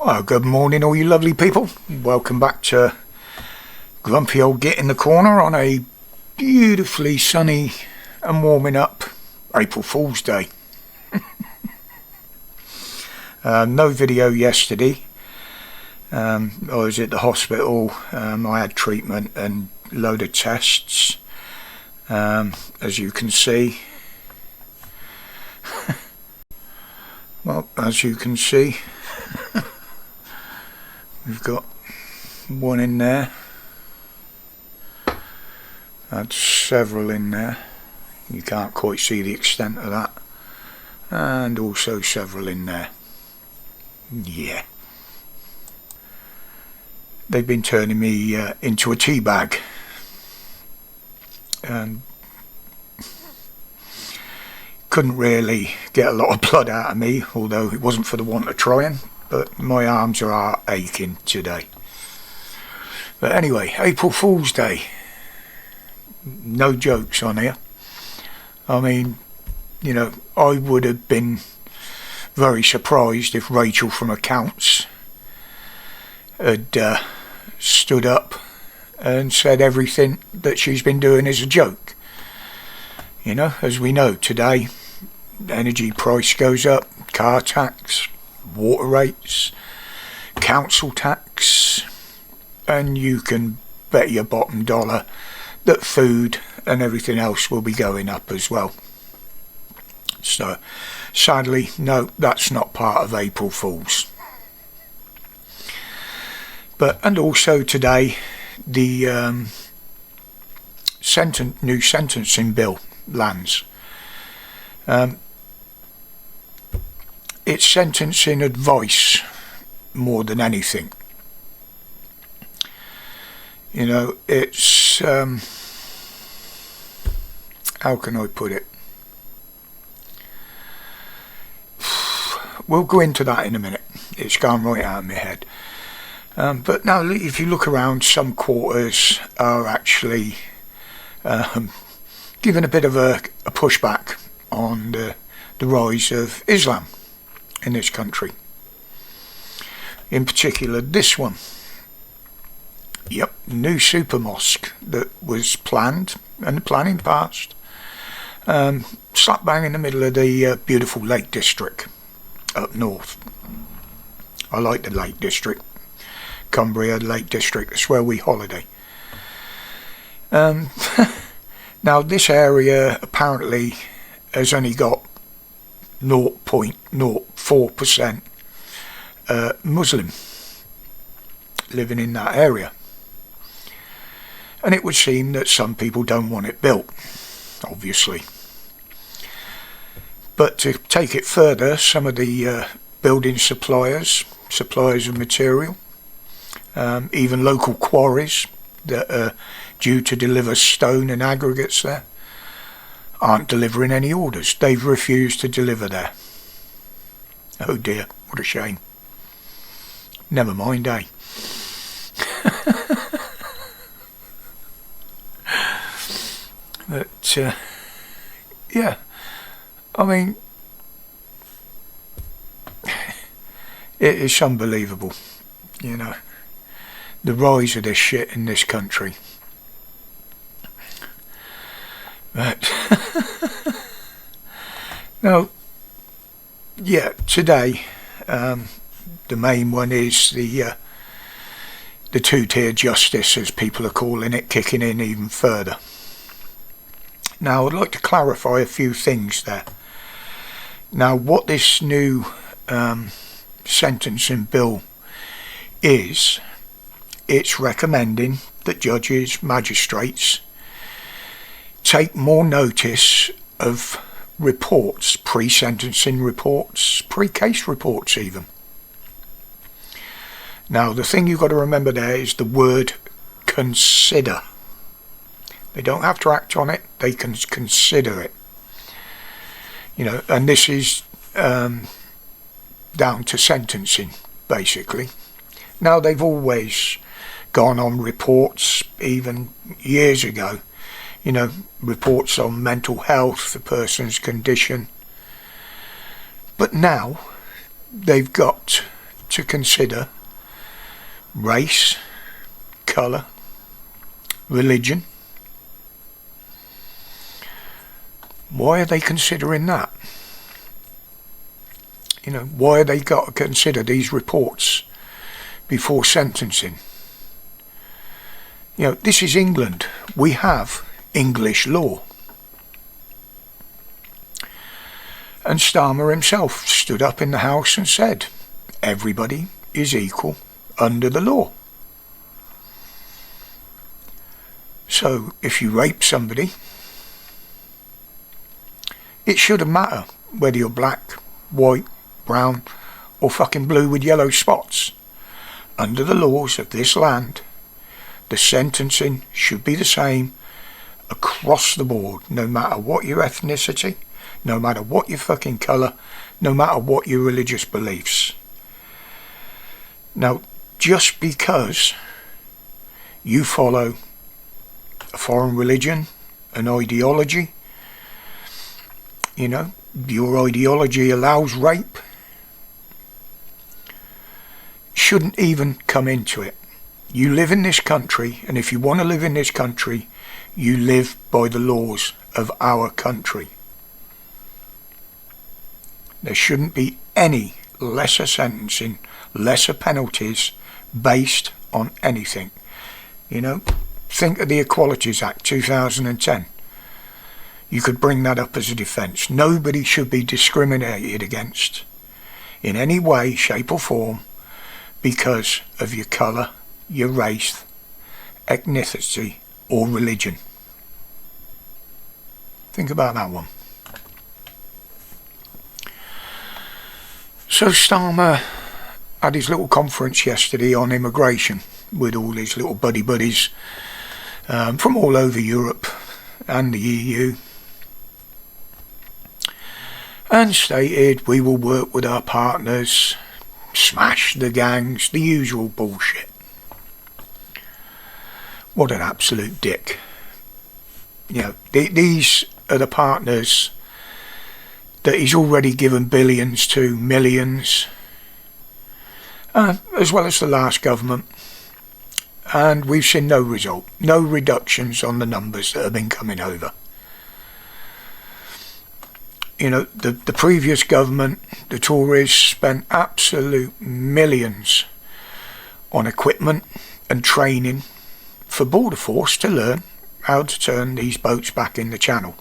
Well, good morning all you lovely people. Welcome back to Grumpy Old Git in the Corner on a beautifully sunny and warming up April Fool's Day. No video yesterday. I was at the hospital. I had treatment and a load of tests, as you can see. Well, as you can see, we've got one in there. That's several in there. You can't quite see the extent of that. And also several in there. Yeah. They've been turning me into a tea bag. And couldn't really get a lot of blood out of me, although it wasn't for the want of trying. But my arms are aching today. But anyway, April Fool's Day. No jokes on here. I mean, you know, I would have been very surprised if Rachel from accounts had stood up and said everything that she's been doing is a joke. You know, as we know today, energy price goes up, car tax, water rates, council tax, and you can bet your bottom dollar that food and everything else will be going up as well. So sadly, no, that's not part of April Fools. But and also today the new sentencing bill lands. It's sentencing advice more than anything. You know, it's how can I put it? We'll go into that in a minute. It's gone right out of my head. But now, if you look around, some quarters are actually giving a bit of a pushback on the rise of Islam in this country. In particular, this one. Yep, new super mosque that was planned and the planning passed. Slap bang in the middle of the beautiful Lake District up north. I like the Lake District. Cumbria, Lake District, that's where we holiday. Now this area apparently has only got 0.04% Muslim living in that area. And it would seem that some people don't want it built, obviously. But to take it further, some of the building suppliers of material, even local quarries that are due to deliver stone and aggregates there, aren't delivering any orders. They've refused to deliver there. Oh dear, what a shame. Never mind, eh? But yeah, I mean, it is unbelievable, you know, the rise of this shit in this country. But now, yeah, today the main one is the two-tier justice, as people are calling it, kicking in even further. Now, I'd like to clarify a few things there. Now, what this new sentencing bill is, it's recommending that judges, magistrates, take more notice of reports, pre-sentencing reports, pre-case reports even. Now, the thing you've got to remember there is the word consider. They don't have to act on it, they can consider it. You know, and this is down to sentencing, basically. Now, they've always gone on reports, even years ago, you know, reports on mental health, the person's condition. But now they've got to consider race, colour, religion? Why are they considering that? You know, why have they got to consider these reports before sentencing? You know, this is England. We have English law. And Starmer himself stood up in the House and said, everybody is equal under the law. So if you rape somebody, it shouldn't matter whether you're black, white, brown or fucking blue with yellow spots. Under the laws of this land, the sentencing should be the same across the board, no matter what your ethnicity, no matter what your fucking colour, no matter what your religious beliefs. Now, just because you follow a foreign religion, an ideology, you know, your ideology allows rape, shouldn't even come into it. You live in this country, and if you want to live in this country, you live by the laws of our country. There shouldn't be any lesser sentencing, lesser penalties based on anything. You know, think of the Equalities Act 2010. You could bring that up as a defence. Nobody should be discriminated against in any way, shape or form because of your colour, your race, ethnicity or religion. Think about that one. So Starmer had his little conference yesterday on immigration with all his little buddies from all over Europe and the EU, and stated we will work with our partners, smash the gangs, the usual bullshit. What an absolute dick. You know, these are the partners that he's already given billions to, millions, as well as the last government, and we've seen no result, no reductions on the numbers that have been coming over. You know, the previous government, the Tories, spent absolute millions on equipment and training for Border Force to learn how to turn these boats back in the channel.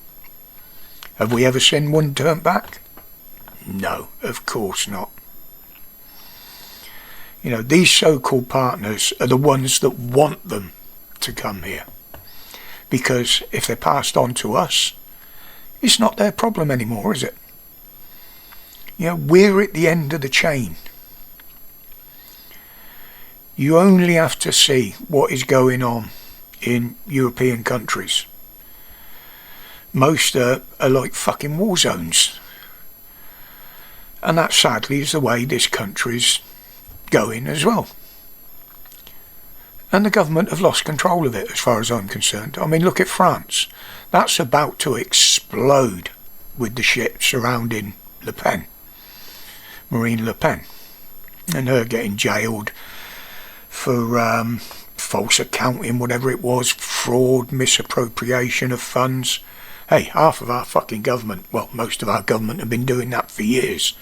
Have we ever seen one turn back? No, of course not. You know, these so-called partners are the ones that want them to come here, because if they're passed on to us, it's not their problem anymore, is it? You know, we're at the end of the chain. You only have to see what is going on in European countries. Most are like fucking war zones. And that sadly is the way this country's going as well. And the government have lost control of it as far as I'm concerned. I mean, look at France. That's about to explode with the shit surrounding Le Pen, Marine Le Pen, and her getting jailed for false accounting, whatever it was, fraud, misappropriation of funds. Hey, half of our fucking government, well, most of our government have been doing that for years.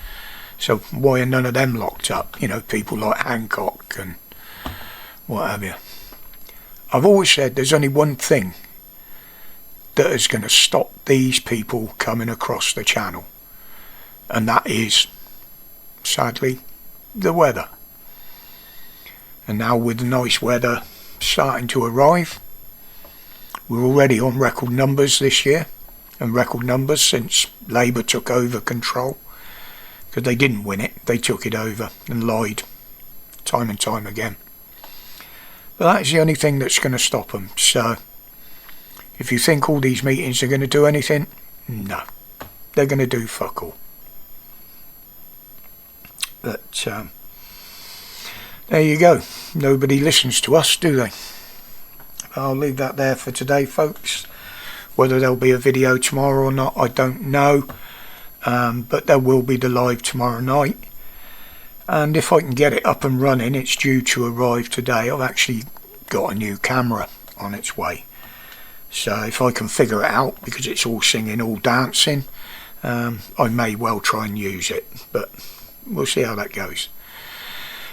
So why are none of them locked up? You know, people like Hancock and what have you. I've always said there's only one thing that is going to stop these people coming across the channel, and that is, sadly, the weather. And now with the nice weather starting to arrive, we're already on record numbers this year, and record numbers since Labour took over control, because they didn't win it, they took it over and lied time and time again. But that is the only thing that's going to stop them. So if you think all these meetings are going to do anything, no, they're going to do fuck all. But there you go. Nobody listens to us, do they? I'll leave that there for today, folks. Whether there'll be a video tomorrow or not, I don't know. But there will be the live tomorrow night. and if I can get it up and running, it's due to arrive today. I've actually got a new camera on its way, so if I can figure it out, because it's all singing, all dancing, I may well try and use it, but we'll see how that goes.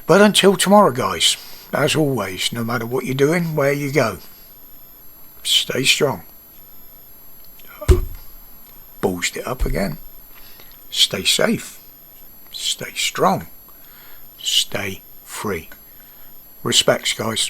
But until tomorrow, guys, as always, no matter what you're doing, where you go, stay strong. Ballsed it up again. Stay safe. Stay strong. Stay free. Respects, guys.